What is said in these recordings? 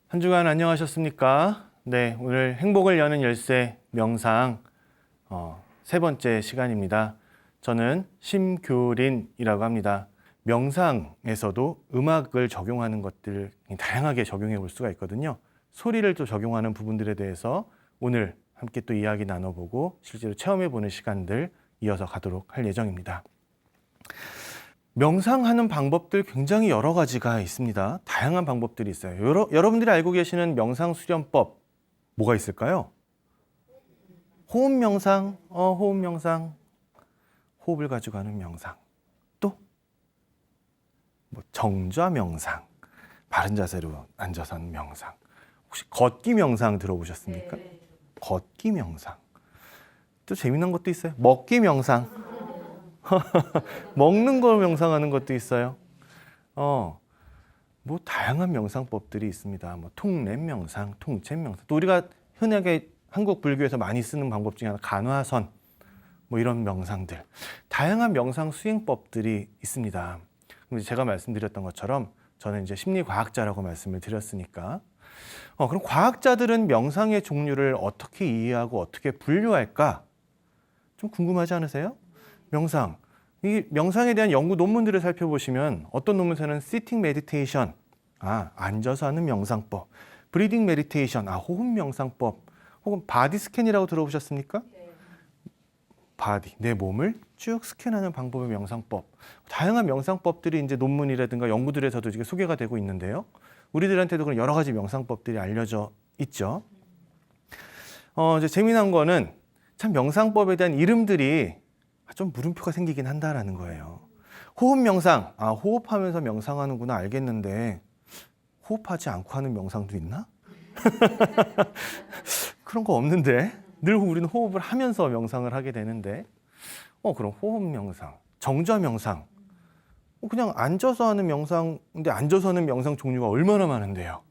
한 주간 안녕하셨습니까? 네, 오늘 행복을 여는 열쇠 명상 세 번째 시간입니다. 저는 심교린이라고 합니다. 명상에서도 음악을 적용하는 것들 다양하게 적용해 볼 수가 있거든요. 소리를 또 적용하는 부분들에 대해서 오늘 함께 또 이야기 나눠보고 실제로 체험해 보는 시간들 이어서 가도록 할 예정입니다. 명상하는 방법들 굉장히 여러 가지가 있습니다. 다양한 방법들이 있어요. 여러분들이 알고 계시는 명상 수련법 뭐가 있을까요? 호흡 명상, 호흡 명상, 호흡을 가지고 하는 명상. 또 정좌 명상, 바른 자세로 앉아서 하는 명상. 혹시 걷기 명상 들어보셨습니까? 네. 걷기 명상. 또 재미난 것도 있어요. 먹기 명상. 먹는 걸 명상하는 것도 있어요. 뭐 다양한 명상법들이 있습니다. 뭐 통랩 명상, 통채 명상. 또 우리가 흔하게 한국 불교에서 많이 쓰는 방법 중에 하나 간화선, 뭐 이런 명상들. 다양한 명상 수행법들이 있습니다. 그럼 제가 말씀드렸던 것처럼 저는 이제 심리과학자라고 말씀을 드렸으니까. 그럼 과학자들은 명상의 종류를 어떻게 이해하고 어떻게 분류할까? 좀 궁금하지 않으세요? 명상. 이 명상에 대한 연구 논문들을 살펴보시면 어떤 논문에서는 시팅 메디테이션, 앉아서 하는 명상법, 브리딩 메디테이션, 호흡 명상법, 혹은 바디 스캔이라고 들어보셨습니까? 네. 바디, 내 몸을 쭉 스캔하는 방법의 명상법. 다양한 명상법들이 이제 논문이라든가 연구들에서도 이게 소개가 되고 있는데요. 우리들한테도 그런 여러 가지 명상법들이 알려져 있죠. 이제 재미난 거는 참 명상법에 대한 이름들이 좀 물음표가 생기긴 한다라는 거예요. 호흡 명상, 호흡하면서 명상하는구나 알겠는데 호흡하지 않고 하는 명상도 있나? 그런 거 없는데 늘 우리는 호흡을 하면서 명상을 하게 되는데 그럼 호흡 명상, 정좌 명상, 그냥 앉아서 하는 명상, 근데 앉아서 하는 명상 종류가 얼마나 많은데요.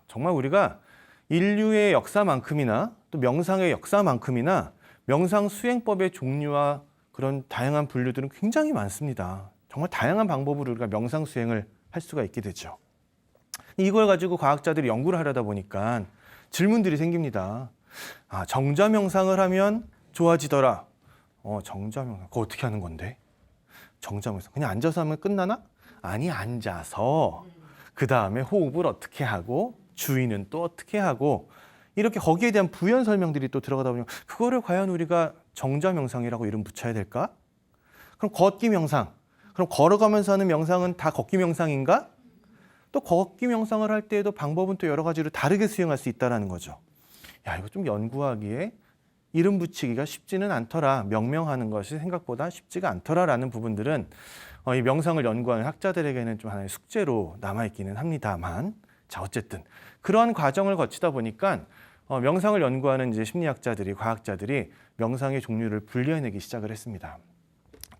정말 우리가 인류의 역사만큼이나 또 명상의 역사만큼이나 명상 수행법의 종류와 그런 다양한 분류들은 굉장히 많습니다. 정말 다양한 방법으로 우리가 명상 수행을 할 수가 있게 되죠. 이걸 가지고 과학자들이 연구를 하려다 보니까 질문들이 생깁니다. 정좌 명상을 하면 좋아지더라. 정좌 명상, 그거 어떻게 하는 건데? 정좌 명상, 그냥 앉아서 하면 끝나나? 아니, 앉아서 그 다음에 호흡을 어떻게 하고 주의는 또 어떻게 하고 이렇게 거기에 대한 부연 설명들이 또 들어가다 보면 그거를 과연 우리가 정좌 명상이라고 이름 붙여야 될까? 그럼 걷기 명상, 그럼 걸어가면서 하는 명상은 다 걷기 명상인가? 또 걷기 명상을 할 때에도 방법은 또 여러 가지로 다르게 수행할 수 있다는 거죠. 이거 좀 연구하기에 이름 붙이기가 쉽지는 않더라. 명명하는 것이 생각보다 쉽지가 않더라라는 부분들은 이 명상을 연구하는 학자들에게는 좀 하나의 숙제로 남아있기는 합니다만, 자, 어쨌든 그러한 과정을 거치다 보니까 명상을 연구하는 이제 심리학자들이, 과학자들이 명상의 종류를 분류해내기 시작을 했습니다.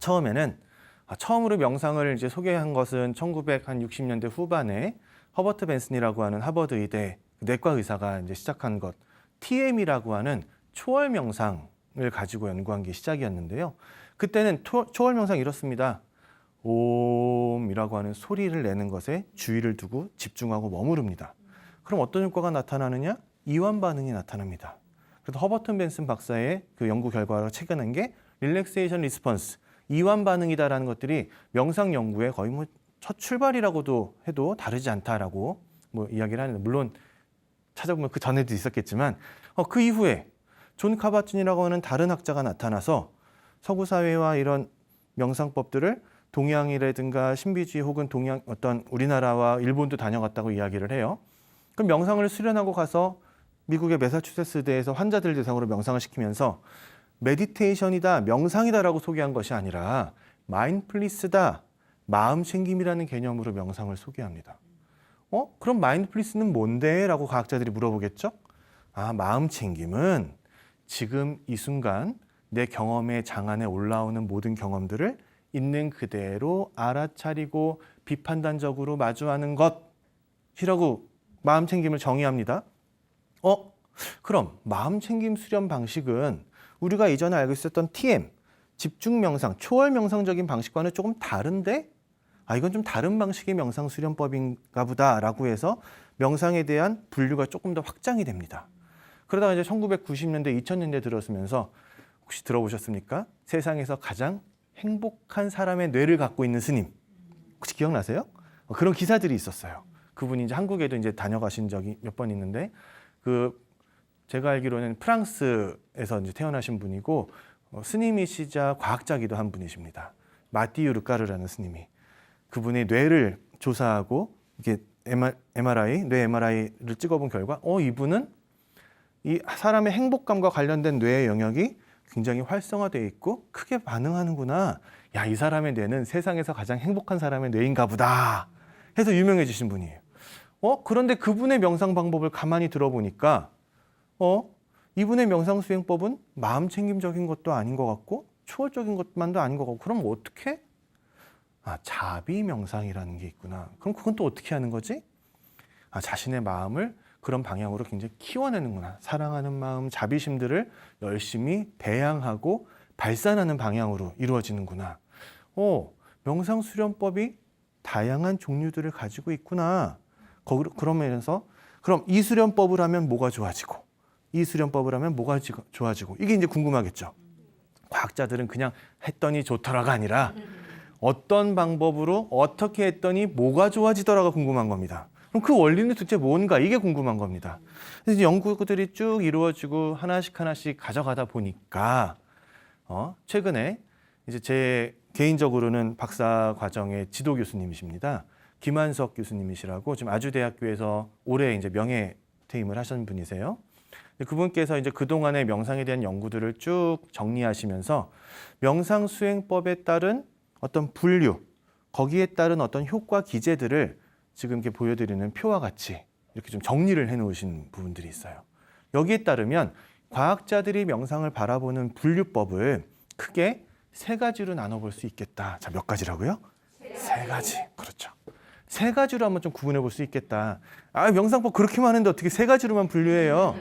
처음으로 명상을 이제 소개한 것은 1960년대 후반에 허버트 벤슨이라고 하는 하버드 의대 내과 의사가 이제 시작한 것, TM이라고 하는 초월 명상을 가지고 연구한 게 시작이었는데요. 그때는 초월 명상 이렇습니다. 옴이라고 하는 소리를 내는 것에 주의를 두고 집중하고 머무릅니다. 그럼 어떤 효과가 나타나느냐? 이완 반응이 나타납니다. 그래서 허버트 벤슨 박사의 그 연구 결과로 체결한 게 릴렉세이션 리스폰스, 이완 반응이다라는 것들이 명상 연구의 거의 첫 출발이라고도 해도 다르지 않다라고 이야기를 하는데, 물론 찾아보면 그 전에도 있었겠지만 그 이후에 존 카바준이라고 하는 다른 학자가 나타나서 서구 사회와 이런 명상법들을 동양이라든가 신비주의 혹은 동양 어떤 우리나라와 일본도 다녀갔다고 이야기를 해요. 그럼 명상을 수련하고 가서 미국의 매사추세츠대에서 환자들 대상으로 명상을 시키면서 메디테이션이다, 명상이다라고 소개한 것이 아니라 마인드풀니스다, 마음 챙김이라는 개념으로 명상을 소개합니다. 그럼 마인드풀니스는 뭔데? 라고 과학자들이 물어보겠죠? 마음 챙김은 지금 이 순간 내 경험의 장안에 올라오는 모든 경험들을 있는 그대로 알아차리고 비판단적으로 마주하는 것이라고 마음 챙김을 정의합니다. 그럼 마음 챙김 수련 방식은 우리가 이전에 알고 있었던 TM, 집중 명상, 초월 명상적인 방식과는 조금 다른데? 이건 좀 다른 방식의 명상 수련법인가 보다라고 해서 명상에 대한 분류가 조금 더 확장이 됩니다. 그러다가 이제 1990년대, 2000년대 들어서면서 혹시 들어보셨습니까? 세상에서 가장 행복한 사람의 뇌를 갖고 있는 스님. 혹시 기억나세요? 그런 기사들이 있었어요. 그분이 이제 한국에도 이제 다녀가신 적이 몇 번 있는데, 제가 알기로는 프랑스에서 이제 태어나신 분이고, 스님이시자 과학자기도 한 분이십니다. 마띠유 르까르라는 스님이. 그분의 뇌를 조사하고, 이게 MRI, 뇌 MRI를 찍어본 결과, 이분은 이 사람의 행복감과 관련된 뇌의 영역이 굉장히 활성화되어 있고 크게 반응하는구나. 야, 이 사람의 뇌는 세상에서 가장 행복한 사람의 뇌인가 보다 해서 유명해지신 분이에요. 그런데 그분의 명상 방법을 가만히 들어보니까 이분의 명상 수행법은 마음 챙김적인 것도 아닌 것 같고 초월적인 것만도 아닌 것 같고, 그럼 어떻게? 자비 명상이라는 게 있구나. 그럼 그건 또 어떻게 하는 거지? 자신의 마음을 그런 방향으로 굉장히 키워내는구나. 사랑하는 마음, 자비심들을 열심히 배양하고 발산하는 방향으로 이루어지는구나. 명상 수련법이 다양한 종류들을 가지고 있구나. 그러면서 그럼 이 수련법을 하면 뭐가 좋아지고, 이 수련법을 하면 뭐가 좋아지고, 이게 이제 궁금하겠죠. 과학자들은 그냥 했더니 좋더라가 아니라 어떤 방법으로 어떻게 했더니 뭐가 좋아지더라가 궁금한 겁니다. 그럼 그 원리는 도대체 뭔가, 이게 궁금한 겁니다. 그래서 연구들이 쭉 이루어지고 하나씩 가져가다 보니까 최근에 이제 제 개인적으로는 박사 과정의 지도 교수님이십니다. 김한석 교수님이시라고 지금 아주대학교에서 올해 이제 명예 퇴임을 하신 분이세요. 그분께서 이제 그동안의 명상에 대한 연구들을 쭉 정리하시면서 명상 수행법에 따른 어떤 분류, 거기에 따른 어떤 효과 기제들을 지금 이렇게 보여드리는 표와 같이 이렇게 좀 정리를 해놓으신 부분들이 있어요. 여기에 따르면 과학자들이 명상을 바라보는 분류법을 크게 세 가지로 나눠볼 수 있겠다. 자, 몇 가지라고요? 세 가지. 그렇죠. 세 가지로 한번 좀 구분해 볼 수 있겠다. 명상법 그렇게 많은데 어떻게 세 가지로만 분류해요?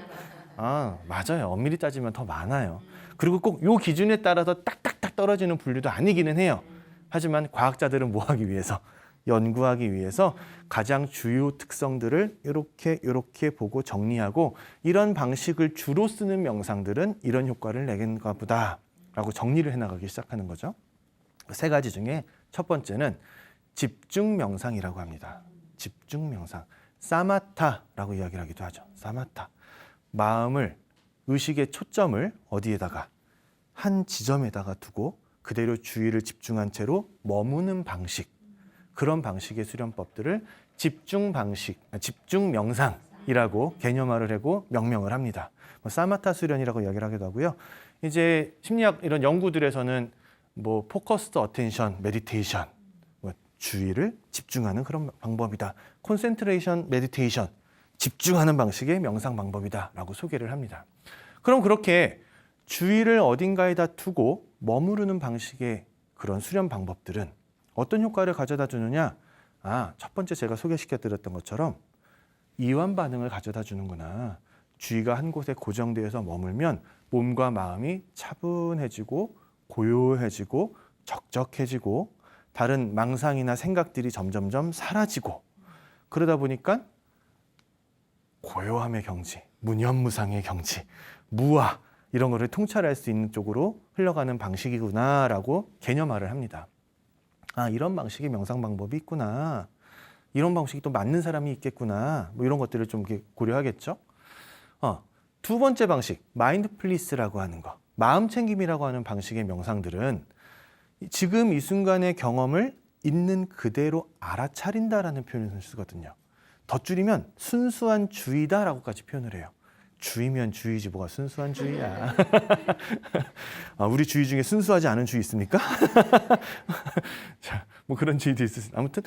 맞아요. 엄밀히 따지면 더 많아요. 그리고 꼭 요 기준에 따라서 딱딱딱 떨어지는 분류도 아니기는 해요. 하지만 과학자들은 뭐 하기 위해서? 연구하기 위해서 가장 주요 특성들을 이렇게 보고 정리하고, 이런 방식을 주로 쓰는 명상들은 이런 효과를 내겠는가 보다라고 정리를 해나가기 시작하는 거죠. 세 가지 중에 첫 번째는 집중 명상이라고 합니다. 집중 명상. 사마타라고 이야기를 하기도 하죠. 사마타. 마음을, 의식의 초점을 어디에다가? 한 지점에다가 두고 그대로 주의를 집중한 채로 머무는 방식. 그런 방식의 수련법들을 집중 명상이라고 개념화를 하고 명명을 합니다. 사마타 수련이라고 이야기를 하기도 하고요. 이제 심리학 이런 연구들에서는 포커스드 어텐션 메디테이션, 주의를 집중하는 그런 방법이다. 콘센트레이션 메디테이션, 집중하는 방식의 명상 방법이다라고 소개를 합니다. 그럼 그렇게 주의를 어딘가에다 두고 머무르는 방식의 그런 수련 방법들은 어떤 효과를 가져다 주느냐? 첫 번째 제가 소개시켜드렸던 것처럼 이완 반응을 가져다 주는구나. 주의가 한 곳에 고정되어서 머물면 몸과 마음이 차분해지고 고요해지고 적적해지고 다른 망상이나 생각들이 점점점 사라지고, 그러다 보니까 고요함의 경지, 무념무상의 경지, 무아, 이런 거를 통찰할 수 있는 쪽으로 흘러가는 방식이구나라고 개념화를 합니다. 이런 방식의 명상 방법이 있구나. 이런 방식이 또 맞는 사람이 있겠구나. 이런 것들을 좀 고려하겠죠. 두 번째 방식, 마인드풀리스라고 하는 거, 마음 챙김이라고 하는 방식의 명상들은 지금 이 순간의 경험을 있는 그대로 알아차린다라는 표현을 쓰거든요. 더 줄이면 순수한 주의다라고까지 표현을 해요. 주의면 주의지 뭐가 순수한 주의야. 우리 주의 중에 순수하지 않은 주의 있습니까? 자, 그런 주의도 있으세요. 아무튼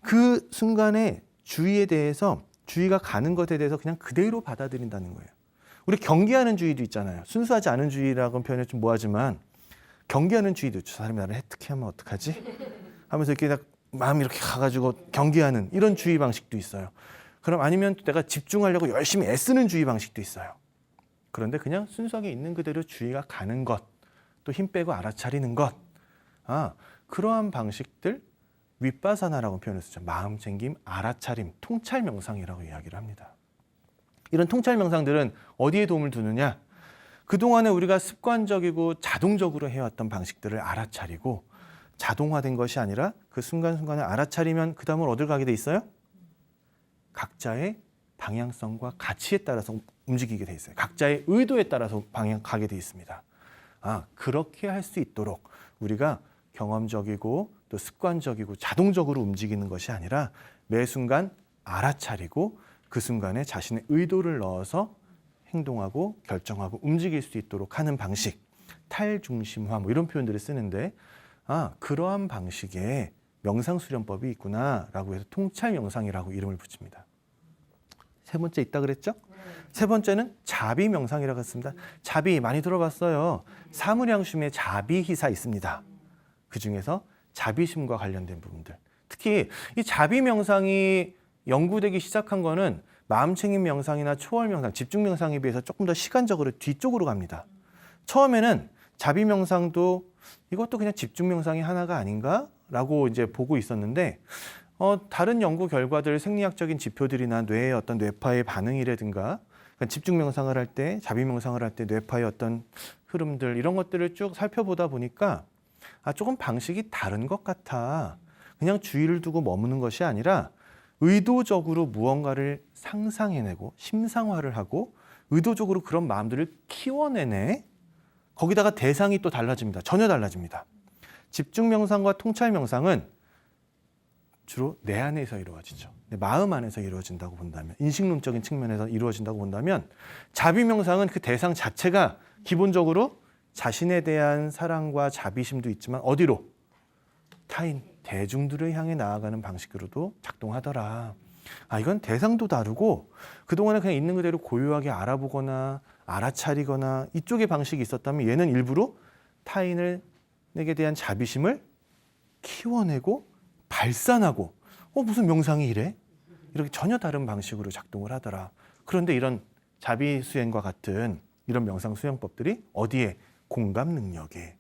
그 순간에 주의에 대해서, 주의가 가는 것에 대해서 그냥 그대로 받아들인다는 거예요. 우리 경계하는 주의도 있잖아요. 순수하지 않은 주의라고 표현이 좀 뭐하지만 경계하는 주의도 있죠. 사람이 나를 어떻게 하면 어떡하지? 하면서 이렇게 딱 마음이 이렇게 가가지고 경계하는 이런 주의 방식도 있어요. 그럼 아니면 내가 집중하려고 열심히 애쓰는 주의 방식도 있어요. 그런데 그냥 순수하게 있는 그대로 주의가 가는 것, 또 힘 빼고 알아차리는 것, 그러한 방식들, 윗바사나라고 표현을 쓰죠. 마음 챙김, 알아차림, 통찰 명상이라고 이야기를 합니다. 이런 통찰 명상들은 어디에 도움을 두느냐? 그동안에 우리가 습관적이고 자동적으로 해왔던 방식들을 알아차리고 자동화된 것이 아니라 그 순간순간에 알아차리면 그 다음은 어딜 가게 돼 있어요? 각자의 방향성과 가치에 따라서 움직이게 돼 있어요. 각자의 의도에 따라서 가게 돼 있습니다. 그렇게 할 수 있도록 우리가 경험적이고 또 습관적이고 자동적으로 움직이는 것이 아니라 매 순간 알아차리고 그 순간에 자신의 의도를 넣어서 행동하고 결정하고 움직일 수 있도록 하는 방식, 탈중심화 뭐 이런 표현들을 쓰는데 그러한 방식의 명상수련법이 있구나라고 해서 통찰명상이라고 이름을 붙입니다. 세 번째 있다 그랬죠? 세 번째는 자비명상이라고 했습니다. 자비 많이 들어봤어요. 사무량심의 자비희사 있습니다. 그중에서 자비심과 관련된 부분들. 특히 이 자비명상이 연구되기 시작한 거는 마음챙김 명상이나 초월 명상, 집중 명상에 비해서 조금 더 시간적으로 뒤쪽으로 갑니다. 처음에는 자비 명상도 이것도 그냥 집중 명상의 하나가 아닌가라고 이제 보고 있었는데 다른 연구 결과들, 생리학적인 지표들이나 뇌의 어떤 뇌파의 반응이라든가 그러니까 집중 명상을 할 때, 자비 명상을 할 때 뇌파의 어떤 흐름들 이런 것들을 쭉 살펴보다 보니까 조금 방식이 다른 것 같아. 그냥 주의를 두고 머무는 것이 아니라 의도적으로 무언가를 상상해내고 심상화를 하고 의도적으로 그런 마음들을 키워내네. 거기다가 대상이 또 달라집니다. 전혀 달라집니다. 집중 명상과 통찰 명상은 주로 내 안에서 이루어지죠. 내 마음 안에서 이루어진다고 본다면, 인식론적인 측면에서 이루어진다고 본다면 자비 명상은 그 대상 자체가 기본적으로 자신에 대한 사랑과 자비심도 있지만 어디로? 타인, 대중들을 향해 나아가는 방식으로도 작동하더라. 이건 대상도 다르고 그동안에 그냥 있는 그대로 고요하게 알아보거나 알아차리거나 이쪽의 방식이 있었다면 얘는 일부러 타인에게 대한 자비심을 키워내고 발산하고 무슨 명상이 이래? 이렇게 전혀 다른 방식으로 작동을 하더라. 그런데 이런 자비 수행과 같은 이런 명상 수행법들이 어디에? 공감 능력에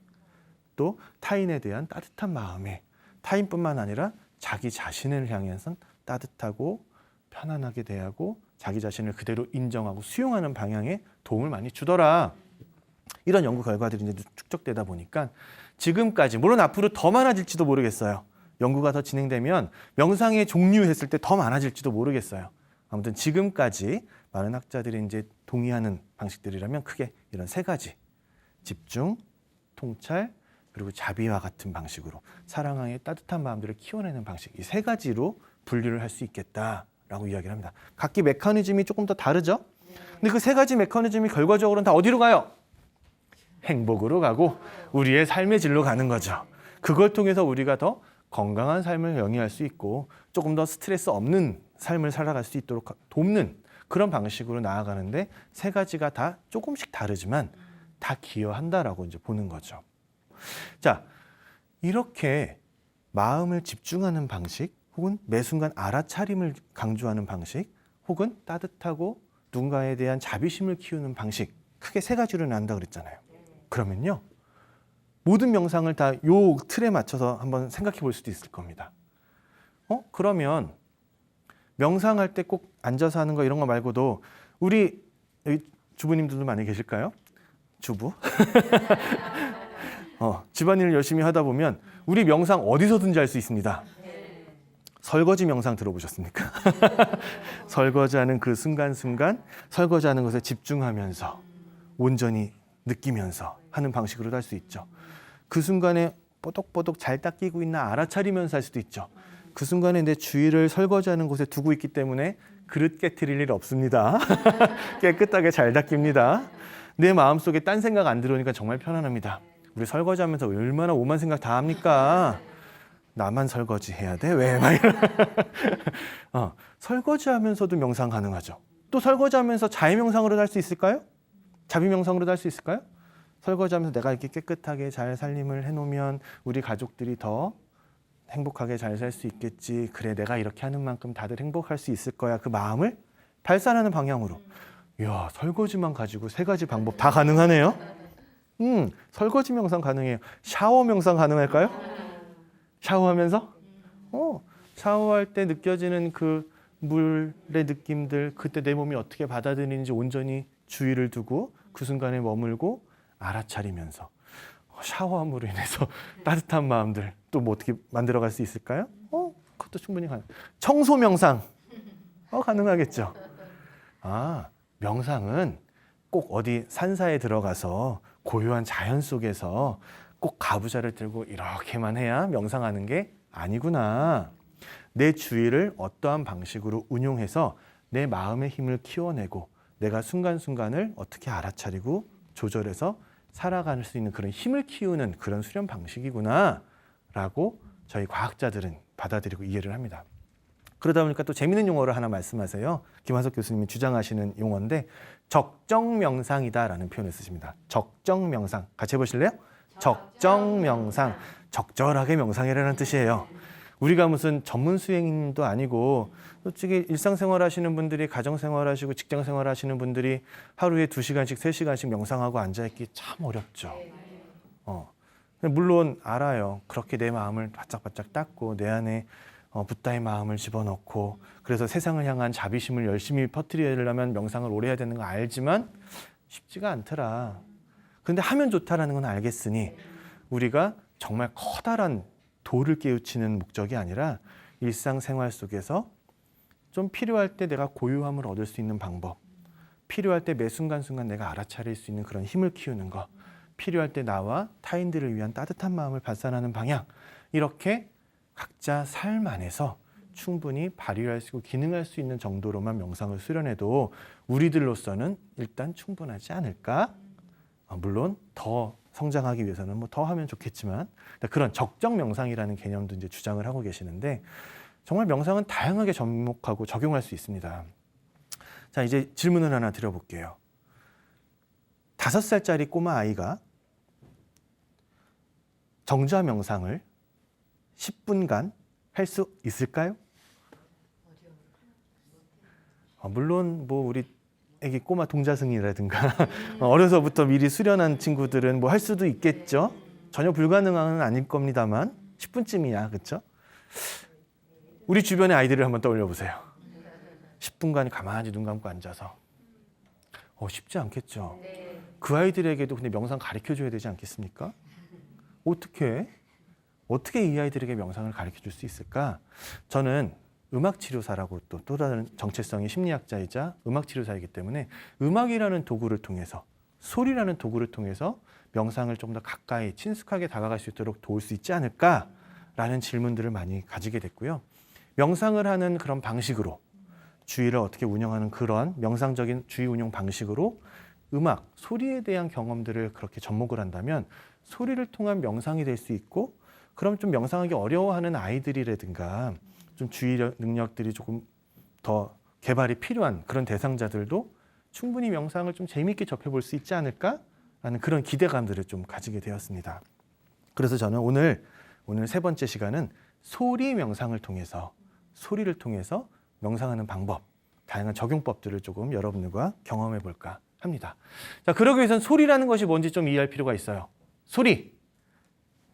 또 타인에 대한 따뜻한 마음에 타인뿐만 아니라 자기 자신을 향해서 따뜻하고 편안하게 대하고 자기 자신을 그대로 인정하고 수용하는 방향에 도움을 많이 주더라. 이런 연구 결과들이 이제 축적되다 보니까 지금까지 물론 앞으로 더 많아질지도 모르겠어요. 연구가 더 진행되면 명상의 종류 했을 때 더 많아질지도 모르겠어요. 아무튼 지금까지 많은 학자들이 이제 동의하는 방식들이라면 크게 이런 세 가지. 집중, 통찰, 그리고 자비와 같은 방식으로 사랑의 따뜻한 마음들을 키워내는 방식. 이 세 가지로 분류를 할 수 있겠다라고 이야기를 합니다. 각기 메커니즘이 조금 더 다르죠? 근데 그 세 가지 메커니즘이 결과적으로는 다 어디로 가요? 행복으로 가고 우리의 삶의 질로 가는 거죠. 그걸 통해서 우리가 더 건강한 삶을 영위할 수 있고 조금 더 스트레스 없는 삶을 살아갈 수 있도록 돕는 그런 방식으로 나아가는데 세 가지가 다 조금씩 다르지만 다 기여한다라고 이제 보는 거죠. 자, 이렇게 마음을 집중하는 방식 혹은 매 순간 알아차림을 강조하는 방식 혹은 따뜻하고 누군가에 대한 자비심을 키우는 방식 크게 세 가지로 나눈다 그랬잖아요. 그러면요. 모든 명상을 다 요 틀에 맞춰서 한번 생각해 볼 수도 있을 겁니다. 그러면 명상할 때 꼭 앉아서 하는 거 이런 거 말고도 우리 여기 주부님들도 많이 계실까요? 주부? 집안일을 열심히 하다 보면 우리 명상 어디서든지 할 수 있습니다. 설거지 명상 들어보셨습니까? 설거지하는 그 순간순간 설거지하는 것에 집중하면서 온전히 느끼면서 하는 방식으로도 할 수 있죠. 그 순간에 뽀독뽀독 잘 닦이고 있나 알아차리면서 할 수도 있죠. 그 순간에 내 주의를 설거지하는 곳에 두고 있기 때문에 그릇 깨트릴 일 없습니다. 깨끗하게 잘 닦입니다. 내 마음속에 딴 생각 안 들어오니까 정말 편안합니다. 우리 설거지하면서 얼마나 오만 생각 다 합니까? 나만 설거지 해야 돼? 왜? 막 이런. 설거지하면서도 명상 가능하죠. 또 설거지하면서 자의 명상으로도 할 수 있을까요? 자비 명상으로도 할 수 있을까요? 설거지하면서 내가 이렇게 깨끗하게 잘 살림을 해놓으면 우리 가족들이 더 행복하게 잘 살 수 있겠지. 그래, 내가 이렇게 하는 만큼 다들 행복할 수 있을 거야. 그 마음을 발산하는 방향으로. 이야, 설거지만 가지고 세 가지 방법 다 가능하네요. 설거지 명상 가능해요. 샤워 명상 가능할까요? 샤워하면서? 샤워할 때 느껴지는 그 물의 느낌들, 그때 내 몸이 어떻게 받아들이는지 온전히 주의를 두고 그 순간에 머물고 알아차리면서 샤워함으로 인해서 따뜻한 마음들 또 뭐 어떻게 만들어갈 수 있을까요? 그것도 충분히 가능. 청소 명상 가능하겠죠. 명상은 꼭 어디 산사에 들어가서 고요한 자연 속에서 꼭 가부좌를 들고 이렇게만 해야 명상하는 게 아니구나. 내 주의를 어떠한 방식으로 운용해서 내 마음의 힘을 키워내고 내가 순간순간을 어떻게 알아차리고 조절해서 살아갈 수 있는 그런 힘을 키우는 그런 수련 방식이구나 라고 저희 과학자들은 받아들이고 이해를 합니다. 그러다 보니까 또 재미있는 용어를 하나 말씀하세요. 김한석 교수님이 주장하시는 용어인데 적정 명상이다라는 표현을 쓰십니다. 적정 명상. 같이 해보실래요? 적정 명상. 적절하게 명상이라는 뜻이에요. 우리가 무슨 전문 수행인도 아니고 솔직히 일상생활 하시는 분들이 가정생활 하시고 직장생활 하시는 분들이 하루에 2시간씩 3시간씩 명상하고 앉아있기 참 어렵죠. 물론 알아요. 그렇게 내 마음을 바짝바짝 닦고 내 안에 붓다의 마음을 집어넣고 그래서 세상을 향한 자비심을 열심히 퍼뜨리려면 명상을 오래 해야 되는 거 알지만 쉽지가 않더라. 근데 하면 좋다라는 건 알겠으니 우리가 정말 커다란 도를 깨우치는 목적이 아니라 일상생활 속에서 좀 필요할 때 내가 고요함을 얻을 수 있는 방법, 필요할 때 매 순간순간 내가 알아차릴 수 있는 그런 힘을 키우는 것, 필요할 때 나와 타인들을 위한 따뜻한 마음을 발산하는 방향, 이렇게 각자 삶 안에서 충분히 발휘할 수 있고 기능할 수 있는 정도로만 명상을 수련해도 우리들로서는 일단 충분하지 않을까? 물론 더 성장하기 위해서는 뭐 더 하면 좋겠지만 그런 적정 명상이라는 개념도 이제 주장을 하고 계시는데 정말 명상은 다양하게 접목하고 적용할 수 있습니다. 자, 이제 질문을 하나 드려볼게요. 5살짜리 꼬마 아이가 정좌 명상을 10분간 할 수 있을까요? 물론 뭐 우리 애기 꼬마 동자승이라든가 어려서부터 미리 수련한 친구들은 뭐 할 수도 있겠죠. 전혀 불가능한 아닐 겁니다만 10분쯤이야, 그렇죠? 우리 주변의 아이들을 한번 떠올려 보세요. 10분간 가만히 눈 감고 앉아서 쉽지 않겠죠. 그 아이들에게도 근데 명상 가르쳐줘야 되지 않겠습니까? 어떻게 이 아이들에게 명상을 가르쳐줄 수 있을까? 저는 음악치료사라고 또 다른 정체성의 심리학자이자 음악치료사이기 때문에 음악이라는 도구를 통해서 소리라는 도구를 통해서 명상을 좀 더 가까이 친숙하게 다가갈 수 있도록 도울 수 있지 않을까라는 질문들을 많이 가지게 됐고요. 명상을 하는 그런 방식으로 주의를 어떻게 운영하는 그런 명상적인 주의 운영 방식으로 음악, 소리에 대한 경험들을 그렇게 접목을 한다면 소리를 통한 명상이 될 수 있고 그럼 좀 명상하기 어려워하는 아이들이라든가 좀 주의 능력들이 조금 더 개발이 필요한 그런 대상자들도 충분히 명상을 좀 재미있게 접해볼 수 있지 않을까라는 그런 기대감들을 좀 가지게 되었습니다. 그래서 저는 오늘 3번째 시간은 소리 명상을 통해서 소리를 통해서 명상하는 방법, 다양한 적용법들을 조금 여러분들과 경험해 볼까 합니다. 자, 그러기 위해서는 소리라는 것이 뭔지 좀 이해할 필요가 있어요. 소리!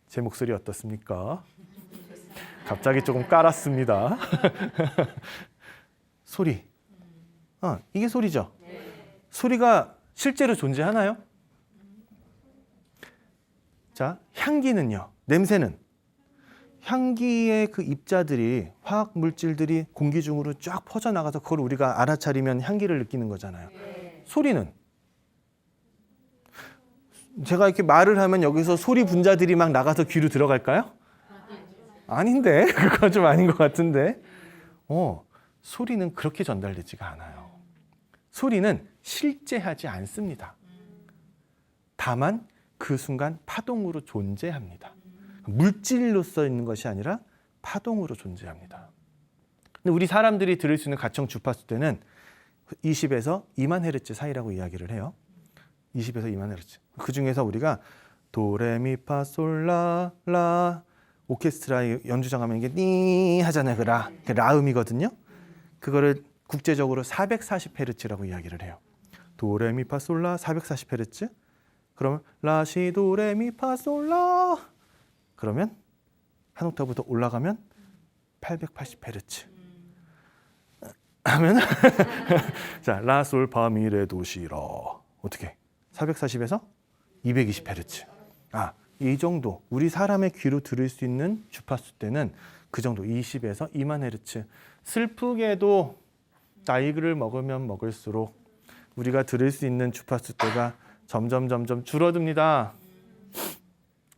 제 목소리 어떻습니까? 갑자기 조금 깔았습니다. 소리. 이게 소리죠? 소리가 실제로 존재하나요? 자, 향기는요? 냄새는? 향기의 그 입자들이 화학 물질들이 공기 중으로 쫙 퍼져나가서 그걸 우리가 알아차리면 향기를 느끼는 거잖아요. 소리는? 제가 이렇게 말을 하면 여기서 소리 분자들이 막 나가서 귀로 들어갈까요? 아닌데? 그건 좀 아닌 것 같은데. 소리는 그렇게 전달되지가 않아요. 소리는 실제하지 않습니다. 다만 그 순간 파동으로 존재합니다. 물질로서 있는 것이 아니라 파동으로 존재합니다. 근데 우리 사람들이 들을 수 있는 가청 주파수대는 20에서 2만 헤르츠 사이라고 이야기를 해요. 20에서 2만 헤르츠. 그 중에서 우리가 도레미파솔라라 오케스트라 연주장 하면 이게 니 하잖아요. 그 라음이거든요. 그거를 국제적으로 440헤르츠라고 이야기를 해요. 도레미파솔라 440헤르츠. 그러면 라시 도레미파솔라 그러면 한 옥타브 더 올라가면 880Hz 하면 자, 라솔 파미레 도시러 어떻게 440에서 220Hz. 이 정도 우리 사람의 귀로 들을 수 있는 주파수 때는 그 정도 20에서 2만 헤르츠. 슬프게도 나이를 먹으면 먹을수록 우리가 들을 수 있는 주파수 때가 점점 줄어듭니다.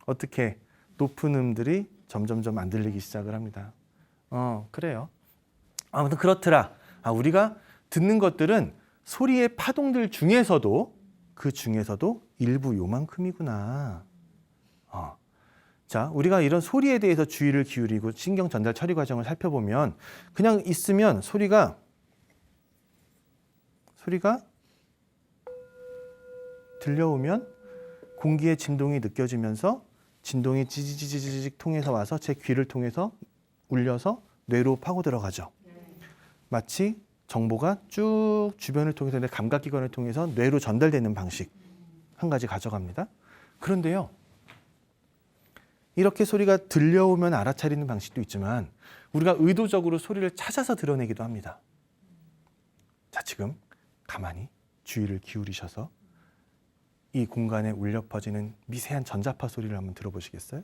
어떻게 높은 음들이 점점 안 들리기 시작을 합니다. 그래요. 아무튼 그렇더라. 우리가 듣는 것들은 소리의 파동들 중에서도 그 중에서도 일부 요만큼이구나. 자, 우리가 이런 소리에 대해서 주의를 기울이고 신경 전달 처리 과정을 살펴보면 그냥 있으면 소리가 들려오면 공기의 진동이 느껴지면서 진동이 찌지직 통해서 와서 제 귀를 통해서 울려서 뇌로 파고 들어가죠. 마치 정보가 쭉 주변을 통해서 내 감각기관을 통해서 뇌로 전달되는 방식 한 가지 가져갑니다. 그런데요, 이렇게 소리가 들려오면 알아차리는 방식도 있지만 우리가 의도적으로 소리를 찾아서 드러내기도 합니다. 자, 지금 가만히 주의를 기울이셔서 이 공간에 울려 퍼지는 미세한 전자파 소리를 한번 들어보시겠어요?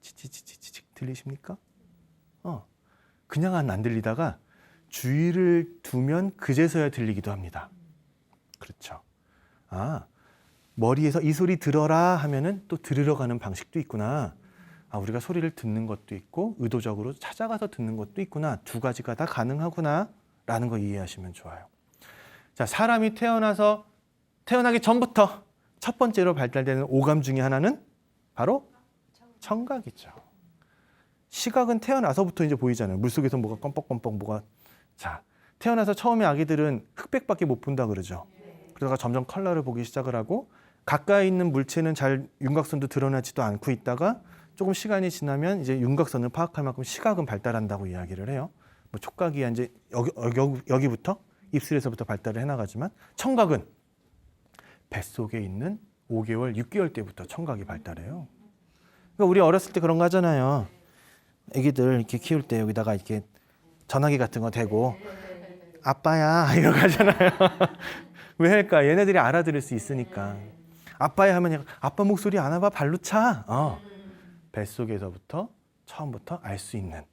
치치치치치 들리십니까? 그냥은 안 들리다가 주의를 두면 그제서야 들리기도 합니다. 그렇죠. 머리에서 이 소리 들어라 하면은 또 들으러 가는 방식도 있구나. 우리가 소리를 듣는 것도 있고 의도적으로 찾아가서 듣는 것도 있구나. 두 가지가 다 가능하구나 라는 거 이해하시면 좋아요. 자, 사람이 태어나기 전부터 첫 번째로 발달되는 오감 중에 하나는 바로 청각이죠. 시각은 태어나서부터 이제 보이잖아요. 물속에서 뭐가 껌뻑껌뻑 뭐가. 자, 태어나서 처음에 아기들은 흑백밖에 못 본다 그러죠. 그러다가 점점 컬러를 보기 시작을 하고 가까이 있는 물체는 잘 윤곽선도 드러나지도 않고 있다가 조금 시간이 지나면 이제 윤곽선을 파악할 만큼 시각은 발달한다고 이야기를 해요. 뭐 촉각이 이제 여기부터 입술에서부터 발달을 해나가지만 청각은 뱃속에 있는 5개월, 6개월 때부터 청각이 발달해요. 그러니까 우리 어렸을 때 그런 거 하잖아요. 애기들 이렇게 키울 때 여기다가 이렇게 전화기 같은 거 대고 아빠야 이러고 하잖아요. 왜 할까? 얘네들이 알아들을 수 있으니까. 아빠야 하면 아빠 목소리 안 와봐 발로 차. 뱃속에서부터 처음부터 알 수 있는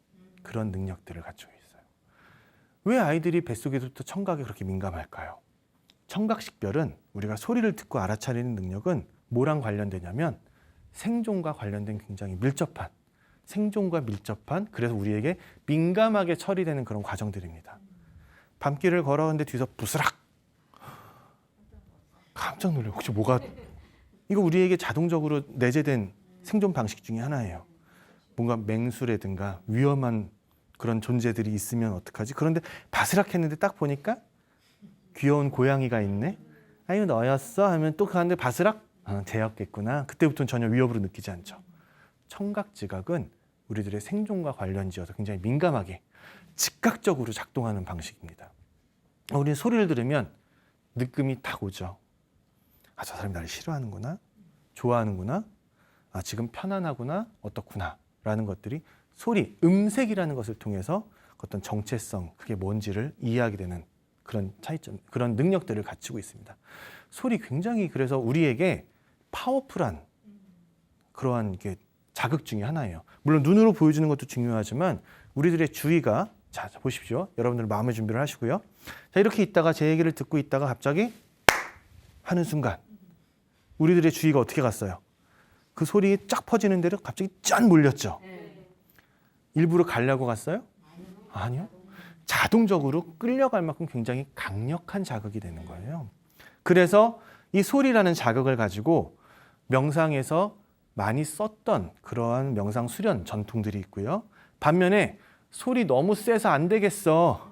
그런 능력들을 갖추고 있어요. 왜 아이들이 뱃속에서부터 청각에 그렇게 민감할까요? 청각식별은 우리가 소리를 듣고 알아차리는 능력은 뭐랑 관련되냐면 생존과 관련된 굉장히 밀접한 그래서 우리에게 민감하게 처리되는 그런 과정들입니다. 밤길을 걸어가는데 뒤에서 부스락 깜짝 놀래요. 혹시 뭐가 이거 우리에게 자동적으로 내재된 생존 방식 중에 하나예요. 뭔가 맹수라든가 위험한 그런 존재들이 있으면 어떡하지? 그런데 바스락했는데 딱 보니까 귀여운 고양이가 있네. 이거 너였어? 하면 또 가는데 바스락? 쟤였겠구나. 그때부터는 전혀 위협으로 느끼지 않죠. 청각지각은 우리들의 생존과 관련지어서 굉장히 민감하게 즉각적으로 작동하는 방식입니다. 우리는 소리를 들으면 느낌이 딱 오죠. 저 사람이 나를 싫어하는구나, 좋아하는구나, 지금 편안하구나, 어떻구나 라는 것들이 소리, 음색이라는 것을 통해서 어떤 정체성, 그게 뭔지를 이해하게 되는 그런 차이점, 그런 능력들을 갖추고 있습니다. 소리 굉장히 그래서 우리에게 파워풀한 그러한 게 자극 중에 하나예요. 물론 눈으로 보여주는 것도 중요하지만 우리들의 주의가 자 보십시오. 여러분들 마음의 준비를 하시고요. 자, 이렇게 있다가 제 얘기를 듣고 있다가 갑자기 하는 순간 우리들의 주의가 어떻게 갔어요? 그 소리에 쫙 퍼지는 대로 갑자기 짠 몰렸죠. 일부러 가려고 갔어요? 아니요. 자동적으로 끌려갈 만큼 굉장히 강력한 자극이 되는 거예요. 그래서 이 소리라는 자극을 가지고 명상에서 많이 썼던 그러한 명상 수련 전통들이 있고요. 반면에 소리 너무 세서 안 되겠어.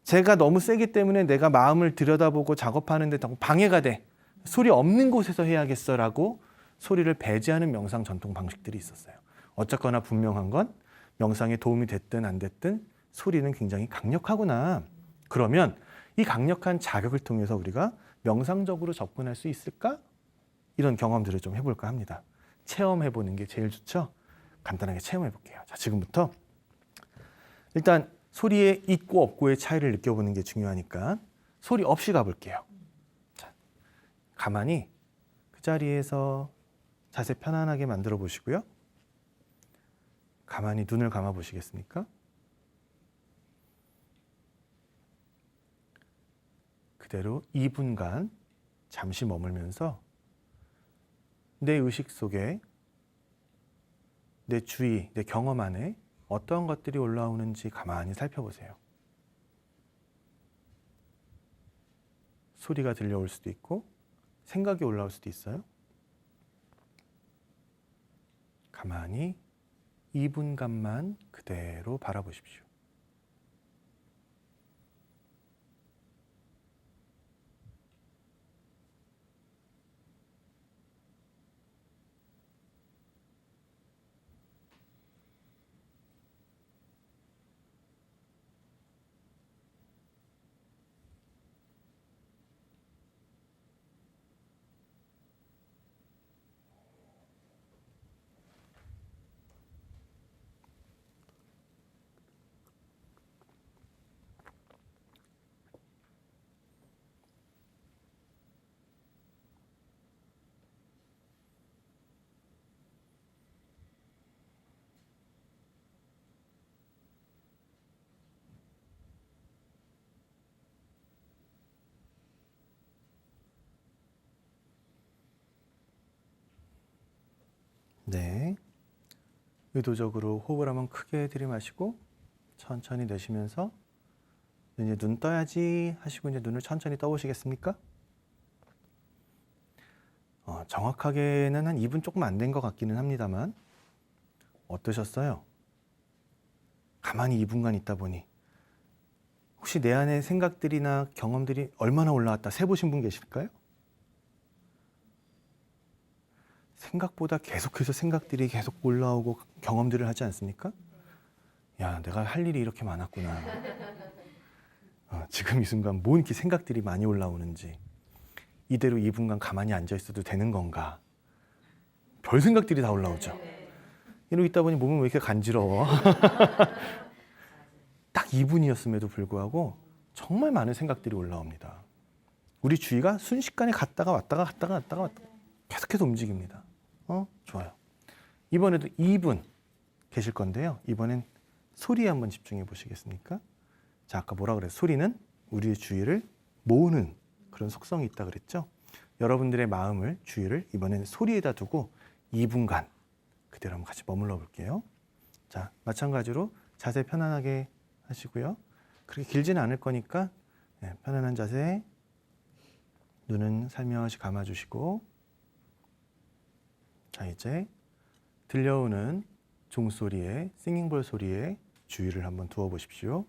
제가 너무 세기 때문에 내가 마음을 들여다보고 작업하는 데 방해가 돼. 소리 없는 곳에서 해야겠어라고 소리를 배제하는 명상 전통 방식들이 있었어요. 어쨌거나 분명한 건 명상에 도움이 됐든 안 됐든 소리는 굉장히 강력하구나. 그러면 이 강력한 자극을 통해서 우리가 명상적으로 접근할 수 있을까? 이런 경험들을 좀 해볼까 합니다. 체험해보는 게 제일 좋죠. 간단하게 체험해볼게요. 자, 지금부터 일단 소리의 있고 없고의 차이를 느껴보는 게 중요하니까 소리 없이 가볼게요. 자, 가만히 그 자리에서 자세 편안하게 만들어 보시고요. 가만히 눈을 감아 보시겠습니까? 그대로 2분간 잠시 머물면서 내 의식 속에 내 주위, 내 경험 안에 어떤 것들이 올라오는지 가만히 살펴보세요. 소리가 들려올 수도 있고 생각이 올라올 수도 있어요. 가만히 2분간만 그대로 바라보십시오. 네, 의도적으로 호흡을 한번 크게 들이마시고 천천히 내쉬면서 이제 눈 떠야지 하시고 이제 눈을 천천히 떠보시겠습니까? 정확하게는 한 2분 조금 안 된 것 같기는 합니다만 어떠셨어요? 가만히 2분간 있다 보니 혹시 내 안에 생각들이나 경험들이 얼마나 올라왔다 세보신 분 계실까요? 생각보다 계속해서 생각들이 계속 올라오고 경험들을 하지 않습니까? 야, 내가 할 일이 이렇게 많았구나. 지금 이 순간 뭐 이렇게 생각들이 많이 올라오는지, 이대로 2분간 가만히 앉아 있어도 되는 건가? 별 생각들이 다 올라오죠. 이러고 있다 보니 몸은 왜 이렇게 간지러워? 딱 2분이었음에도 불구하고 정말 많은 생각들이 올라옵니다. 우리 주위가 순식간에 갔다가 왔다가 갔다가 왔다가 계속해서 움직입니다. 좋아요. 이번에도 2분 계실 건데요. 이번엔 소리에 한번 집중해 보시겠습니까? 자, 아까 뭐라 그랬어요? 소리는 우리의 주위를 모으는 그런 속성이 있다 그랬죠? 여러분들의 마음을, 주위를 이번엔 소리에다 두고 2분간 그대로 한번 같이 머물러 볼게요. 자, 마찬가지로 자세 편안하게 하시고요. 그렇게 길지는 않을 거니까 편안한 자세, 눈은 살며시 감아주시고, 자, 이제 들려오는 종소리에, 싱잉볼 소리에 주의를 한번 두어 보십시오.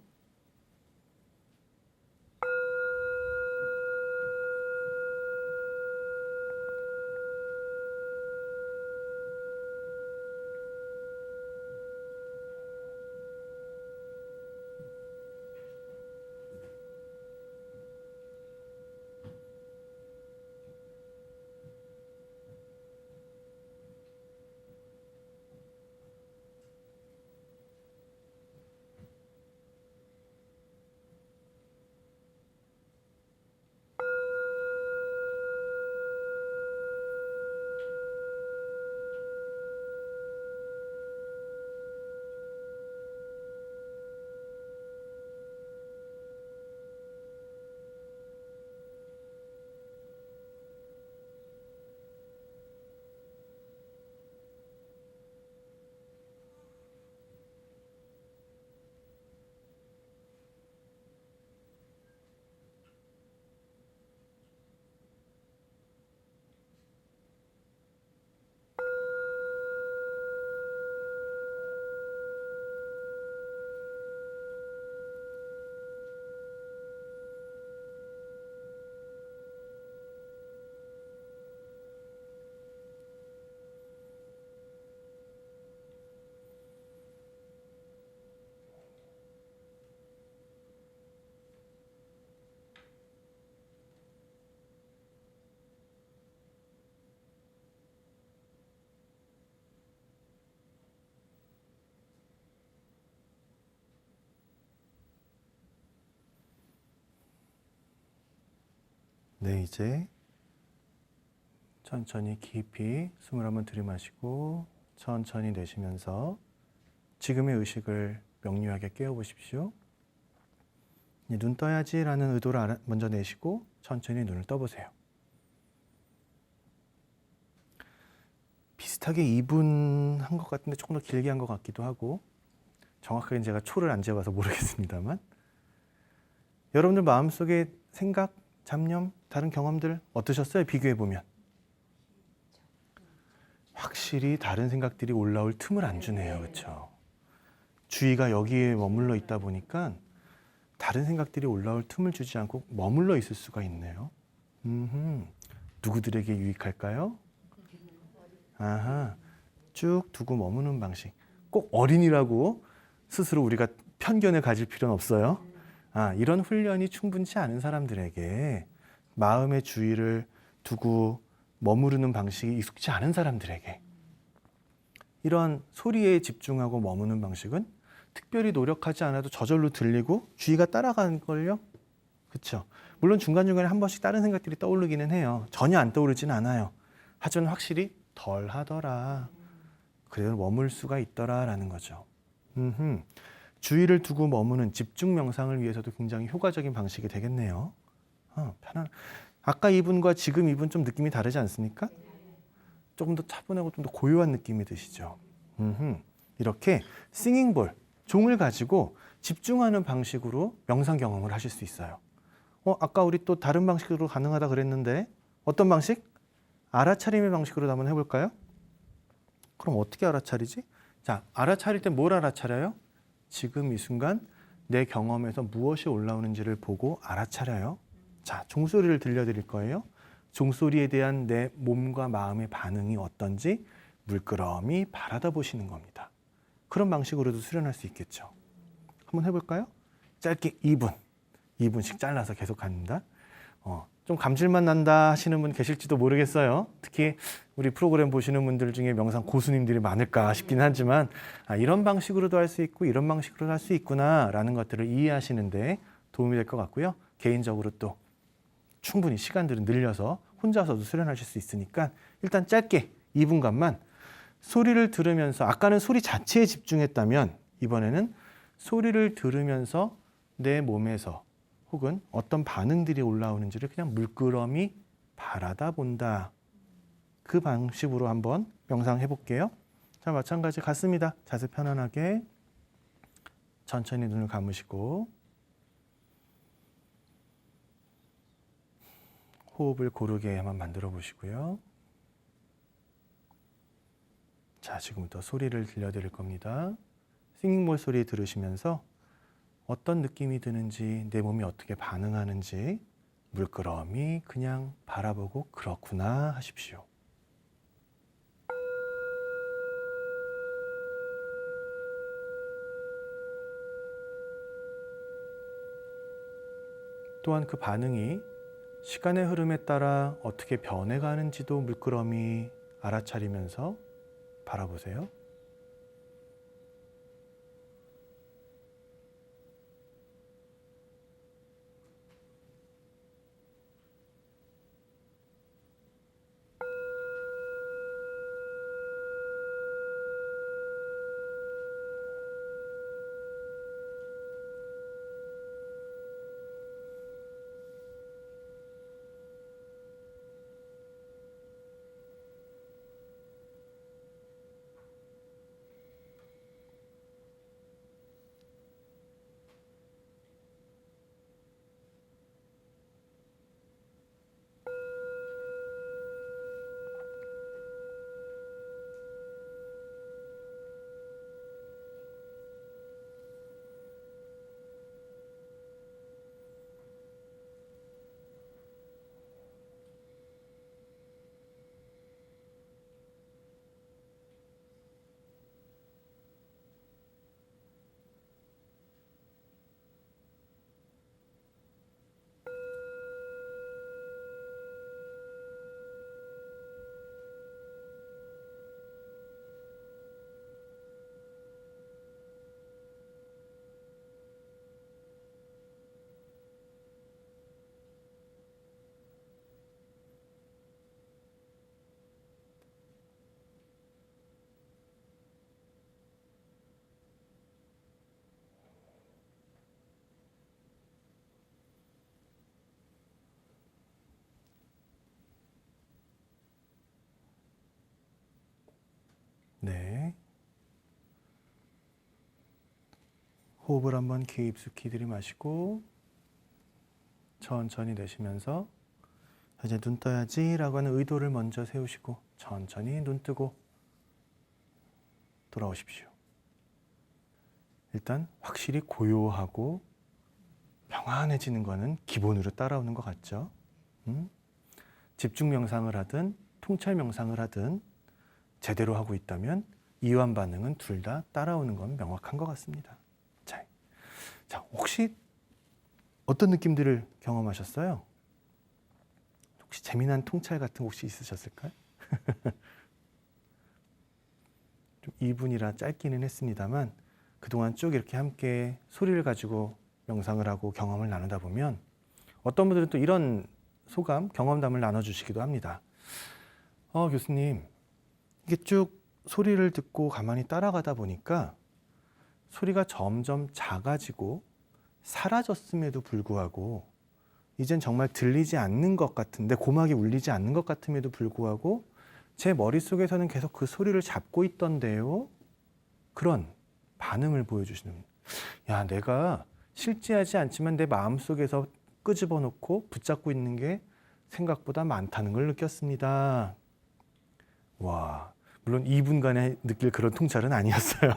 네, 이제 천천히 깊이 숨을 한번 들이마시고 천천히 내쉬면서 지금의 의식을 명료하게 깨워보십시오. 눈 떠야지라는 의도를 먼저 내쉬고 천천히 눈을 떠보세요. 비슷하게 2분 한 것 같은데 조금 더 길게 한 것 같기도 하고 정확하게 제가 초를 안 재봐서 모르겠습니다만 여러분들 마음속에 생각, 잡념, 다른 경험들 어떠셨어요? 비교해보면. 확실히 다른 생각들이 올라올 틈을 안 주네요. 그렇죠? 주의가 여기에 머물러 있다 보니까 다른 생각들이 올라올 틈을 주지 않고 머물러 있을 수가 있네요. 누구들에게 유익할까요? 아하, 쭉 두고 머무는 방식. 꼭 어린이라고 스스로 우리가 편견을 가질 필요는 없어요. 이런 훈련이 충분치 않은 사람들에게 마음의 주의를 두고 머무르는 방식이 익숙지 않은 사람들에게 이런 소리에 집중하고 머무는 방식은 특별히 노력하지 않아도 저절로 들리고 주의가 따라가는 걸요. 그렇죠? 물론 중간중간에 한 번씩 다른 생각들이 떠오르기는 해요. 전혀 안 떠오르지는 않아요. 하지만 확실히 덜 하더라. 그래도 머물 수가 있더라라는 거죠. 주의를 두고 머무는 집중 명상을 위해서도 굉장히 효과적인 방식이 되겠네요. 아까 이분과 지금 이분 좀 느낌이 다르지 않습니까? 조금 더 차분하고 좀 더 고요한 느낌이 드시죠. 이렇게 싱잉볼, 종을 가지고 집중하는 방식으로 명상 경험을 하실 수 있어요. 아까 우리 또 다른 방식으로 가능하다 그랬는데 어떤 방식? 알아차림의 방식으로 한번 해볼까요? 그럼 어떻게 알아차리지? 자, 알아차릴 때 뭘 알아차려요? 지금 이 순간 내 경험에서 무엇이 올라오는지를 보고 알아차려요. 자, 종소리를 들려드릴 거예요. 종소리에 대한 내 몸과 마음의 반응이 어떤지 물끄러미 바라다 보시는 겁니다. 그런 방식으로도 수련할 수 있겠죠. 한번 해볼까요? 짧게 2분씩 잘라서 계속 갑니다. 좀 감질만 난다 하시는 분 계실지도 모르겠어요. 특히 우리 프로그램 보시는 분들 중에 명상 고수님들이 많을까 싶긴 하지만 이런 방식으로도 할 수 있고 이런 방식으로도 할 수 있구나라는 것들을 이해하시는데 도움이 될 것 같고요. 개인적으로 또 충분히 시간들을 늘려서 혼자서도 수련하실 수 있으니까 일단 짧게 2분간만 소리를 들으면서 아까는 소리 자체에 집중했다면 이번에는 소리를 들으면서 내 몸에서 혹은 어떤 반응들이 올라오는지를 그냥 물끄러미 바라다 본다. 그 방식으로 한번 명상해 볼게요. 자, 마찬가지 같습니다. 자세 편안하게 천천히 눈을 감으시고 호흡을 고르게 한번 만들어 보시고요. 자, 지금부터 소리를 들려드릴 겁니다. 싱잉볼 소리 들으시면서 어떤 느낌이 드는지 내 몸이 어떻게 반응하는지 물끄러미 그냥 바라보고 그렇구나 하십시오. 또한 그 반응이 시간의 흐름에 따라 어떻게 변해가는지도 물끄러미 알아차리면서 바라보세요. 호흡을 한번 깊숙이 들이마시고 천천히 내쉬면서 이제 눈 떠야지 라고 하는 의도를 먼저 세우시고 천천히 눈 뜨고 돌아오십시오. 일단 확실히 고요하고 평안해지는 거는 기본으로 따라오는 것 같죠? 집중 명상을 하든 통찰 명상을 하든 제대로 하고 있다면 이완 반응은 둘 다 따라오는 건 명확한 것 같습니다. 자, 혹시 어떤 느낌들을 경험하셨어요? 혹시 재미난 통찰 같은 거 혹시 있으셨을까요? 좀 2분이라 짧기는 했습니다만 그동안 쭉 이렇게 함께 소리를 가지고 명상을 하고 경험을 나누다 보면 어떤 분들은 또 이런 소감, 경험담을 나눠주시기도 합니다. 교수님, 이게 쭉 소리를 듣고 가만히 따라가다 보니까 소리가 점점 작아지고 사라졌음에도 불구하고 이젠 정말 들리지 않는 것 같은데 고막이 울리지 않는 것 같음에도 불구하고 제 머릿속에서는 계속 그 소리를 잡고 있던데요. 그런 반응을 보여주시는, 야, 내가 실제하지 않지만 내 마음속에서 끄집어 놓고 붙잡고 있는 게 생각보다 많다는 걸 느꼈습니다. 와, 물론 2분간에 느낄 그런 통찰은 아니었어요.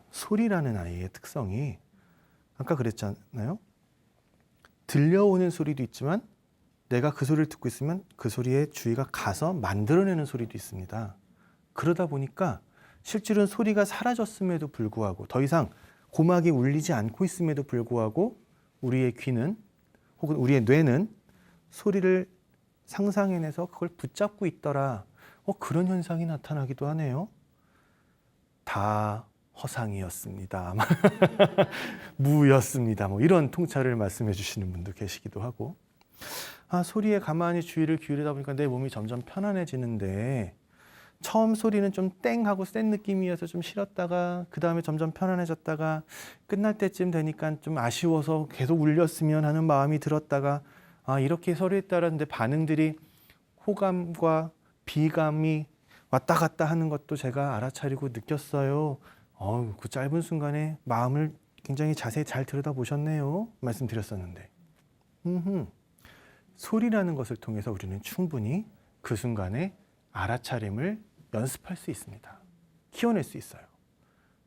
소리라는 아이의 특성이 아까 그랬잖아요. 들려오는 소리도 있지만 내가 그 소리를 듣고 있으면 그 소리에 주의가 가서 만들어내는 소리도 있습니다. 그러다 보니까 실제로는 소리가 사라졌음에도 불구하고 더 이상 고막이 울리지 않고 있음에도 불구하고 우리의 귀는 혹은 우리의 뇌는 소리를 상상해내서 그걸 붙잡고 있더라. 그런 현상이 나타나기도 하네요. 다 허상이었습니다. 무였습니다. 이런 통찰을 말씀해 주시는 분도 계시기도 하고, 소리에 가만히 주의를 기울이다 보니까 내 몸이 점점 편안해지는데 처음 소리는 좀 땡하고 센 느낌이어서 좀 싫었다가 그 다음에 점점 편안해졌다가 끝날 때쯤 되니까 좀 아쉬워서 계속 울렸으면 하는 마음이 들었다가 이렇게 소리에 따랐는데 반응들이 호감과 비감이 왔다 갔다 하는 것도 제가 알아차리고 느꼈어요. 그 짧은 순간에 마음을 굉장히 자세히 잘 들여다보셨네요. 말씀드렸었는데. 소리라는 것을 통해서 우리는 충분히 그 순간에 알아차림을 연습할 수 있습니다. 키워낼 수 있어요.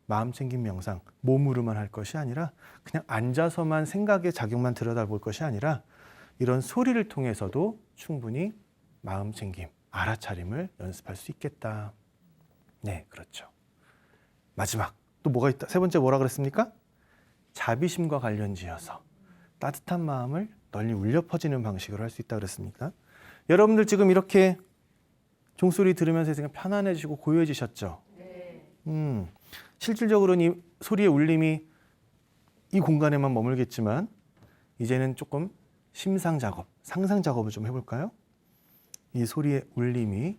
마음 챙김 명상, 몸으로만 할 것이 아니라 그냥 앉아서만 생각의 작용만 들여다볼 것이 아니라 이런 소리를 통해서도 충분히 마음 챙김, 알아차림을 연습할 수 있겠다. 네, 그렇죠. 마지막, 또 뭐가 있다? 세 번째 뭐라 그랬습니까? 자비심과 관련지어서 따뜻한 마음을 널리 울려 퍼지는 방식으로 할 수 있다 그랬습니까? 여러분들 지금 이렇게 종소리 들으면서 그냥 편안해지고 고요해지셨죠? 네. 실질적으로는 이 소리의 울림이 이 공간에만 머물겠지만 이제는 조금 심상 작업, 상상 작업을 좀 해볼까요? 이 소리의 울림이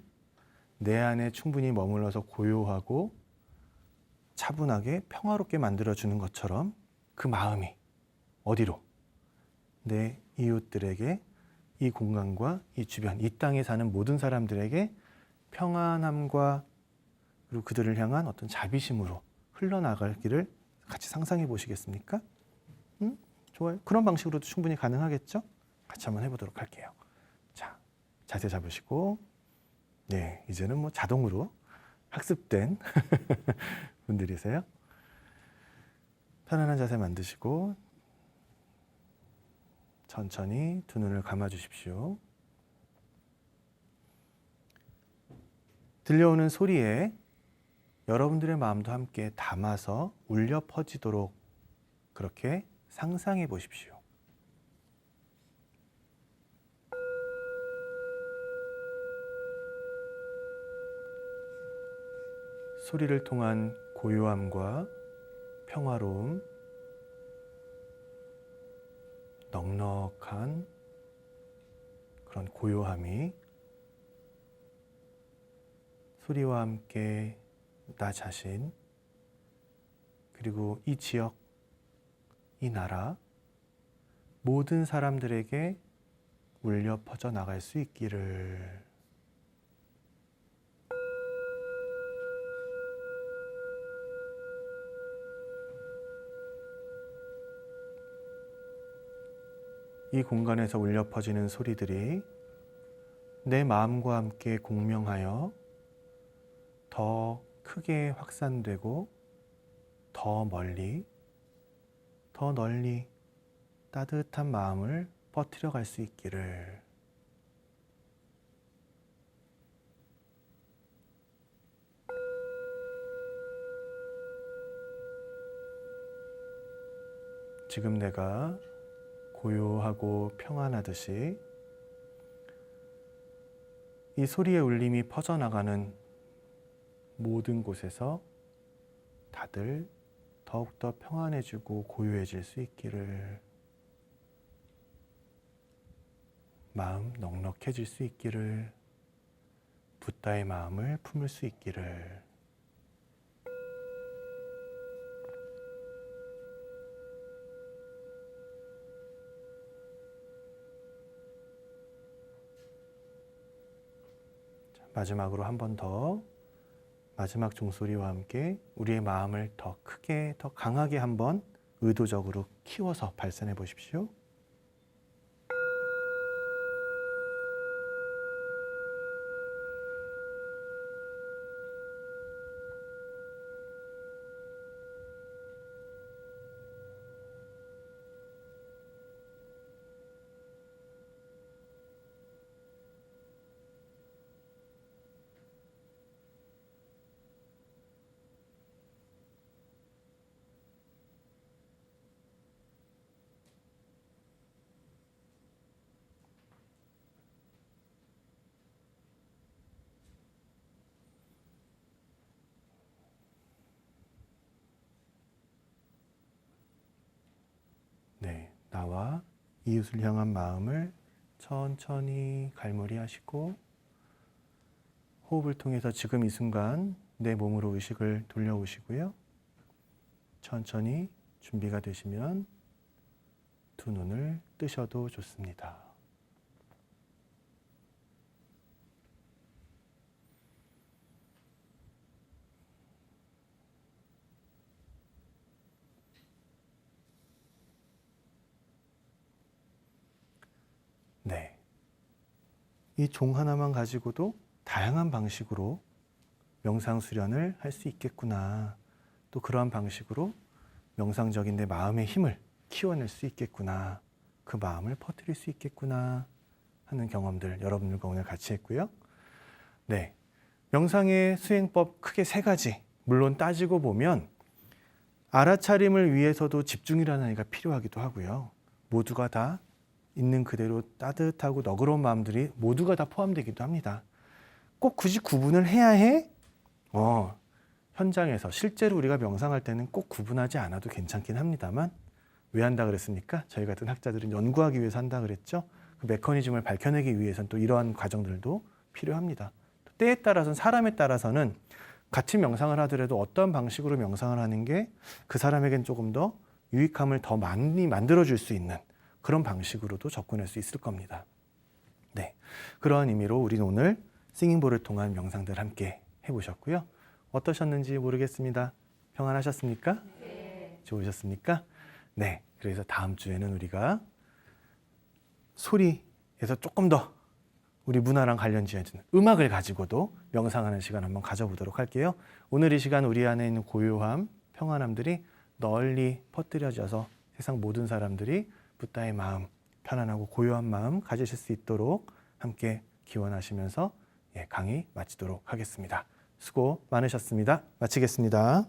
내 안에 충분히 머물러서 고요하고 차분하게 평화롭게 만들어주는 것처럼 그 마음이 어디로? 내 이웃들에게, 이 공간과 이 주변, 이 땅에 사는 모든 사람들에게 평안함과 그리고 그들을 향한 어떤 자비심으로 흘러나가기를 같이 상상해 보시겠습니까? 좋아요. 그런 방식으로도 충분히 가능하겠죠? 같이 한번 해보도록 할게요. 자, 자세 잡으시고, 네, 이제는 뭐 자동으로 학습된 분들이세요. 편안한 자세 만드시고 천천히 두 눈을 감아 주십시오. 들려오는 소리에 여러분들의 마음도 함께 담아서 울려 퍼지도록 그렇게 상상해 보십시오. 소리를 통한 고요함과 평화로움, 넉넉한 그런 고요함이 소리와 함께 나 자신, 그리고 이 지역, 이 나라, 모든 사람들에게 울려 퍼져 나갈 수 있기를. 이 공간에서 울려 퍼지는 소리들이 내 마음과 함께 공명하여 더 크게 확산되고 더 멀리, 더 널리 따뜻한 마음을 퍼뜨려 갈 수 있기를. 지금 내가 고요하고 평안하듯이 이 소리의 울림이 퍼져나가는 모든 곳에서 다들 더욱더 평안해지고 고요해질 수 있기를, 마음 넉넉해질 수 있기를, 붓다의 마음을 품을 수 있기를. 마지막으로 한 번 더 마지막 종소리와 함께 우리의 마음을 더 크게, 더 강하게 한번 의도적으로 키워서 발산해 보십시오. 네, 나와 이웃을 향한 마음을 천천히 갈무리하시고 호흡을 통해서 지금 이 순간 내 몸으로 의식을 돌려오시고요. 천천히 준비가 되시면 두 눈을 뜨셔도 좋습니다. 네, 이 종 하나만 가지고도 다양한 방식으로 명상 수련을 할 수 있겠구나. 또 그러한 방식으로 명상적인 내 마음의 힘을 키워낼 수 있겠구나. 그 마음을 퍼뜨릴 수 있겠구나 하는 경험들 여러분들과 오늘 같이 했고요. 네, 명상의 수행법 크게 세 가지. 물론 따지고 보면 알아차림을 위해서도 집중이라는 아이가 필요하기도 하고요. 모두가 다 있는 그대로 따뜻하고 너그러운 마음들이 모두가 다 포함되기도 합니다. 꼭 굳이 구분을 해야 해? 현장에서 실제로 우리가 명상할 때는 꼭 구분하지 않아도 괜찮긴 합니다만, 왜 한다 그랬습니까? 저희 같은 학자들은 연구하기 위해서 한다 그랬죠. 그 메커니즘을 밝혀내기 위해서는 또 이러한 과정들도 필요합니다. 또 때에 따라서는, 사람에 따라서는 같이 명상을 하더라도 어떤 방식으로 명상을 하는 게 그 사람에겐 조금 더 유익함을 더 많이 만들어줄 수 있는 그런 방식으로도 접근할 수 있을 겁니다. 네, 그러한 의미로 우리는 오늘 싱잉볼을 통한 명상들 함께 해보셨고요. 어떠셨는지 모르겠습니다. 평안하셨습니까? 네. 좋으셨습니까? 네, 그래서 다음 주에는 우리가 소리에서 조금 더 우리 문화랑 관련 지어진 음악을 가지고도 명상하는 시간 한번 가져보도록 할게요. 오늘 이 시간 우리 안에 있는 고요함, 평안함들이 널리 퍼뜨려져서 세상 모든 사람들이 붓다의 마음, 편안하고 고요한 마음 가지실 수 있도록 함께 기원하시면서 강의 마치도록 하겠습니다. 수고 많으셨습니다. 마치겠습니다.